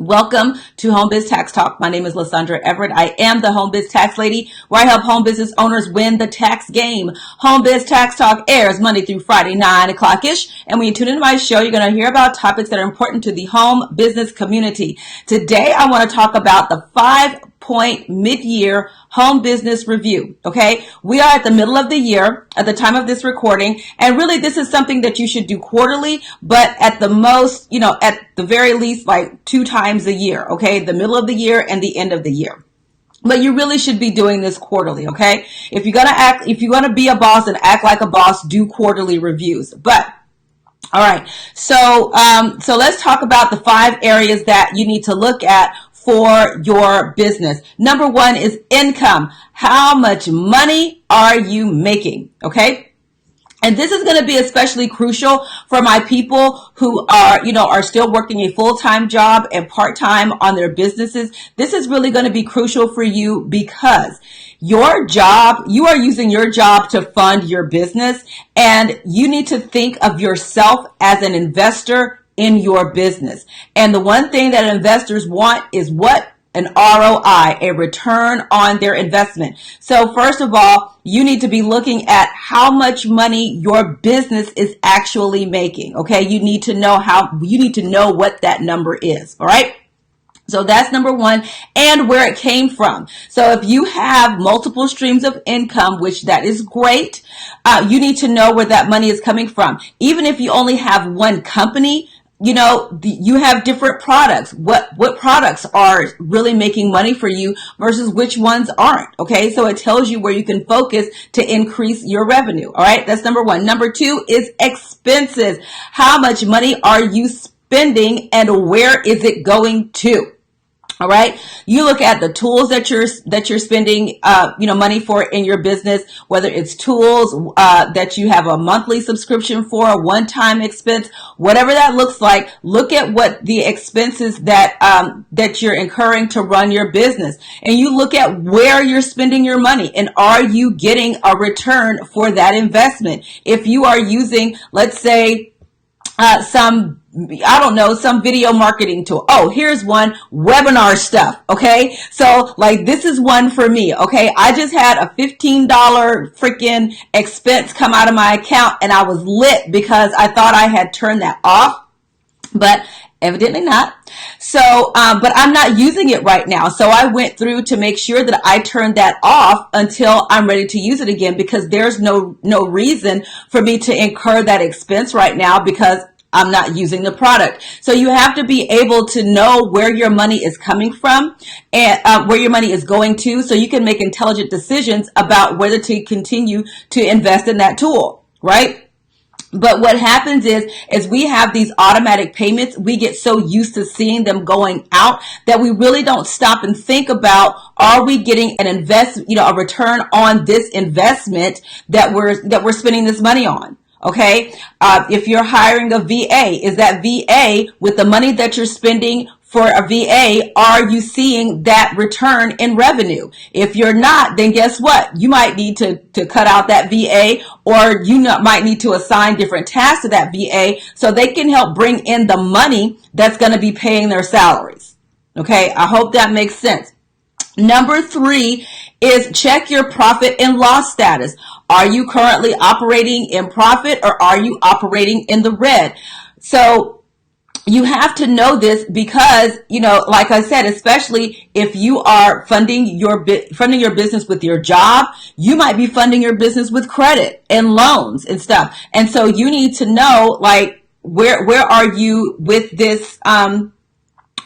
Welcome to Home Biz Tax Talk. My name is Lysandra Everett. I am the Home Biz Tax Lady, where I help home business owners win the tax game. Home Biz Tax Talk airs Monday through Friday, 9 o'clock-ish. And when you tune into my show, you're going to hear about topics that are important to the home business community. Today, I want to talk about the 5-point mid-year home business review. Okay, we are at the middle of the year at the time of this recording, and really this is something that you should do quarterly, but at the most, at the very least, like 2 times a year. Okay, the middle of the year and the end of the year. But you really should be doing this quarterly, okay? If you're gonna be a boss and act like a boss, do quarterly reviews. But all right, so let's talk about the 5 areas that you need to look at for your business. Number 1 is income. How much money are you making? Okay. And this is going to be especially crucial for my people who are still working a full-time job and part-time on their businesses. This is really going to be crucial for you because your job, you are using your job to fund your business, and you need to think of yourself as an investor in your business. And the one thing that investors want is what? An ROI, a return on their investment. So first of all, you need to be looking at how much money your business is actually making. Okay. You need to know what that number is. All right. So that's number 1, and where it came from. So if you have multiple streams of income, which that is great, you need to know where that money is coming from. Even if you only have one company, you have different products. What products are really making money for you versus which ones aren't. Okay. So it tells you where you can focus to increase your revenue. All right. That's number 1. Number 2 is expenses. How much money are you spending and where is it going to? All right. You look at the tools that you're spending, money for in your business, whether it's tools, that you have a monthly subscription for, a one-time expense, whatever that looks like. Look at what the expenses that you're incurring to run your business, and you look at where you're spending your money and are you getting a return for that investment? If you are using, let's say, some video marketing tool. Oh, here's one, webinar stuff. Okay. So like this is one for me. Okay. I just had a $15 freaking expense come out of my account and I was lit because I thought I had turned that off, but evidently not. So, but I'm not using it right now. So I went through to make sure that I turned that off until I'm ready to use it again, because there's no reason for me to incur that expense right now because I'm not using the product. So you have to be able to know where your money is coming from and where your money is going to, so you can make intelligent decisions about whether to continue to invest in that tool, right? But what happens is we have these automatic payments. We get so used to seeing them going out that we really don't stop and think about, are we getting a return on this investment that we're spending this money on? Okay. If you're hiring a VA, is that VA, with the money that you're spending for a VA, are you seeing that return in revenue? If you're not, then guess what? You might need to cut out that VA, or might need to assign different tasks to that VA so they can help bring in the money that's going to be paying their salaries. Okay. I hope that makes sense. Number 3 is check your profit and loss status. Are you currently operating in profit, or are you operating in the red? So you have to know this because, like I said, especially if you are funding your business with your job, you might be funding your business with credit and loans and stuff. And so you need to know, like, where are you with this,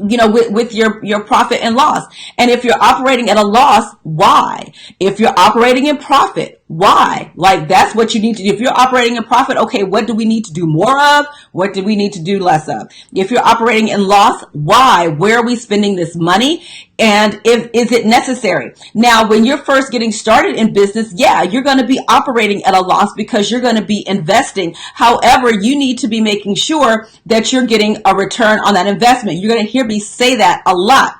with your profit and loss. And if you're operating at a loss, why? If you're operating in profit, why? Like, that's what you need to do. If you're operating in profit, okay, what do we need to do more of? What do we need to do less of? If you're operating in loss, why? Where are we spending this money? And is it necessary? Now, when you're first getting started in business, yeah, you're going to be operating at a loss because you're going to be investing. However, you need to be making sure that you're getting a return on that investment. You're going to hear me say that a lot.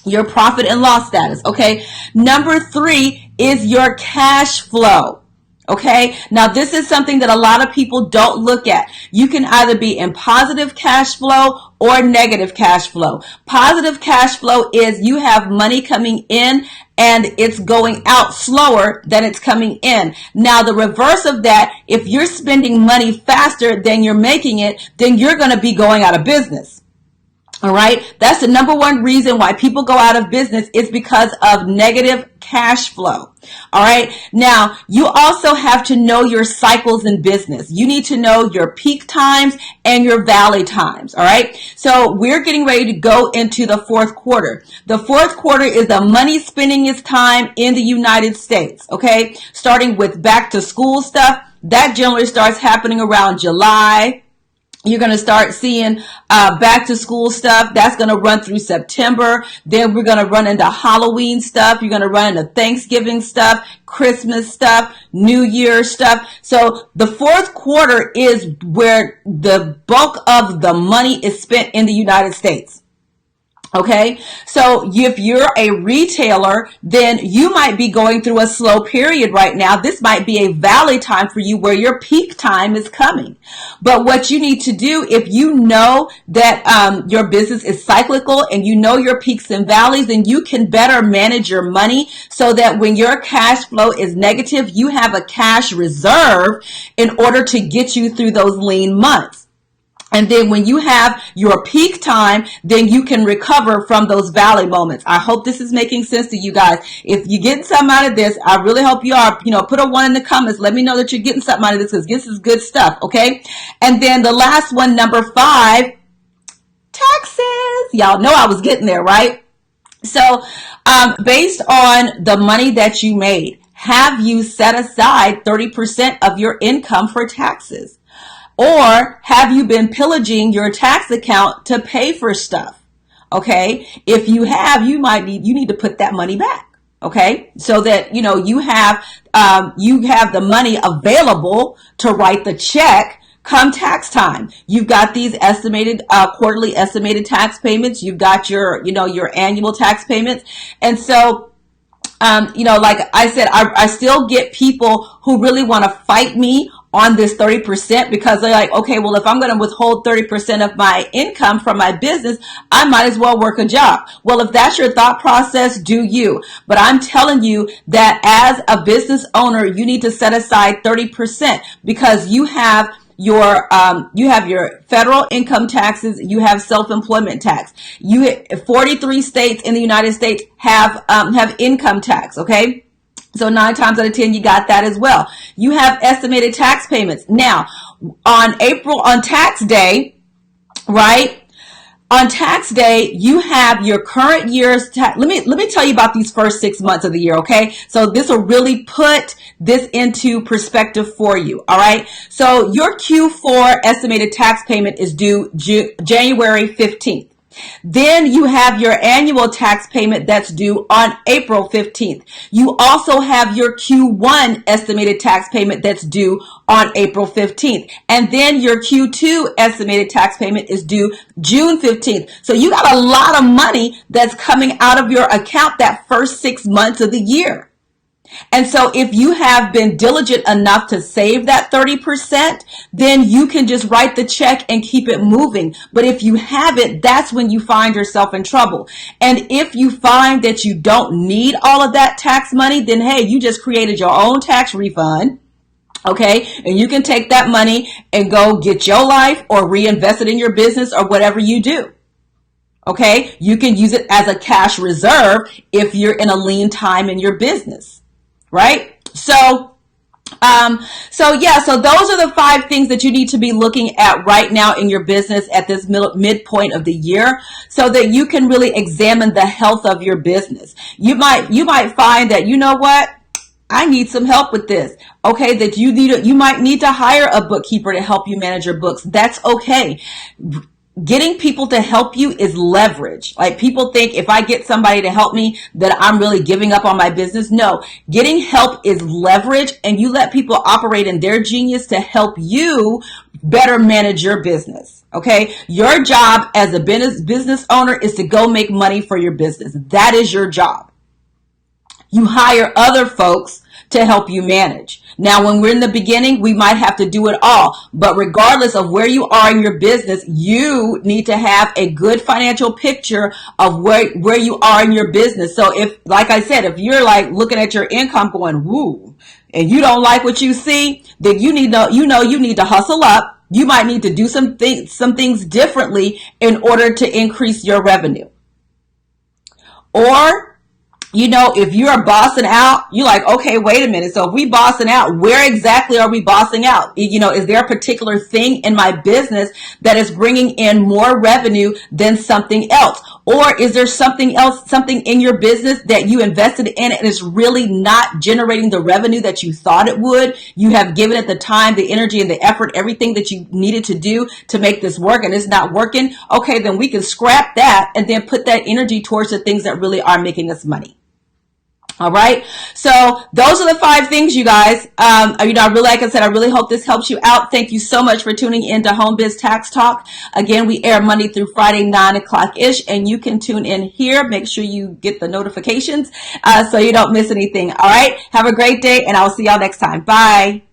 Your profit and loss status. Okay. Number 3 is your cash flow. Okay. Now this is something that a lot of people don't look at. You can either be in positive cash flow or negative cash flow. Positive cash flow is you have money coming in and it's going out slower than it's coming in. Now the reverse of that, if you're spending money faster than you're making it, then you're going to be going out of business. All right. That's the number one reason why people go out of business is because of negative cash flow. All right. Now, you also have to know your cycles in business. You need to know your peak times and your valley times. All right. So we're getting ready to go into the fourth quarter. The fourth quarter is the money spending its time in the United States. Okay. Starting with back to school stuff. That generally starts happening around July. You're going to start seeing back to school stuff. That's going to run through September. Then we're going to run into Halloween stuff. You're going to run into Thanksgiving stuff, Christmas stuff, New Year stuff. So the fourth quarter is where the bulk of the money is spent in the United States. Okay, so if you're a retailer, then you might be going through a slow period right now. This might be a valley time for you where your peak time is coming. But what you need to do, if you know that your business is cyclical and you know your peaks and valleys, then you can better manage your money so that when your cash flow is negative, you have a cash reserve in order to get you through those lean months. And then when you have your peak time, then you can recover from those valley moments. I hope this is making sense to you guys. If you're getting something out of this, I really hope you are. Put a 1 in the comments. Let me know that you're getting something out of this because this is good stuff, okay? And then the last one, number 5, taxes. Y'all know I was getting there, right? So based on the money that you made, have you set aside 30% of your income for taxes? Or have you been pillaging your tax account to pay for stuff? Okay. If you have, you need to put that money back. Okay. So that, you have the money available to write the check come tax time. You've got these estimated, quarterly estimated tax payments. You've got your annual tax payments. And so, like I said, I still get people who really want to fight me on this 30% because they're like, okay, well, if I'm going to withhold 30% of my income from my business, I might as well work a job. Well, if that's your thought process, do you. But I'm telling you that as a business owner, you need to set aside 30% because you have your federal income taxes, you have self-employment tax. 43 states in the United States have income tax, okay? So 9 times out of 10, you got that as well. You have estimated tax payments. Now, on tax day, right? On tax day, you have your current year's tax. Let me tell you about these first 6 months of the year, okay? So this will really put this into perspective for you, all right? So your Q4 estimated tax payment is due January 15th. Then you have your annual tax payment that's due on April 15th. You also have your Q1 estimated tax payment that's due on April 15th. And then your Q2 estimated tax payment is due June 15th. So you got a lot of money that's coming out of your account that first 6 months of the year. And so if you have been diligent enough to save that 30%, then you can just write the check and keep it moving. But if you haven't, that's when you find yourself in trouble. And if you find that you don't need all of that tax money, then hey, you just created your own tax refund. Okay. And you can take that money and go get your life or reinvest it in your business or whatever you do. Okay. You can use it as a cash reserve if you're in a lean time in your business. Right? So those are the 5 things that you need to be looking at right now in your business at this midpoint of the year so that you can really examine the health of your business. You might find that, you know what? I need some help with this. Okay, that you might need to hire a bookkeeper to help you manage your books. That's okay. Getting people to help you is leverage. Like people think if I get somebody to help me that I'm really giving up on my business. No, getting help is leverage and you let people operate in their genius to help you better manage your business. Okay. Your job as a business owner is to go make money for your business. That is your job. You hire other folks to help you manage. Now, when we're in the beginning, we might have to do it all. But regardless of where you are in your business, you need to have a good financial picture of where you are in your business. So if, like I said, if you're like looking at your income going, woo, and you don't like what you see, then you need to hustle up. You might need to do some things differently in order to increase your revenue. Or, if you're bossing out, you're like, okay, wait a minute. So if we bossing out, where exactly are we bossing out? Is there a particular thing in my business that is bringing in more revenue than something else? Or is there something in your business that you invested in and is really not generating the revenue that you thought it would? You have given it the time, the energy, and the effort, everything that you needed to do to make this work, and it's not working. Okay, then we can scrap that and then put that energy towards the things that really are making us money. All right. So those are the 5 things, you guys. Like I said, I really hope this helps you out. Thank you so much for tuning in to Home Biz Tax Talk. Again, we air Monday through Friday, 9 o'clock ish, and you can tune in here. Make sure you get the notifications, so you don't miss anything. All right. Have a great day, and I'll see y'all next time. Bye.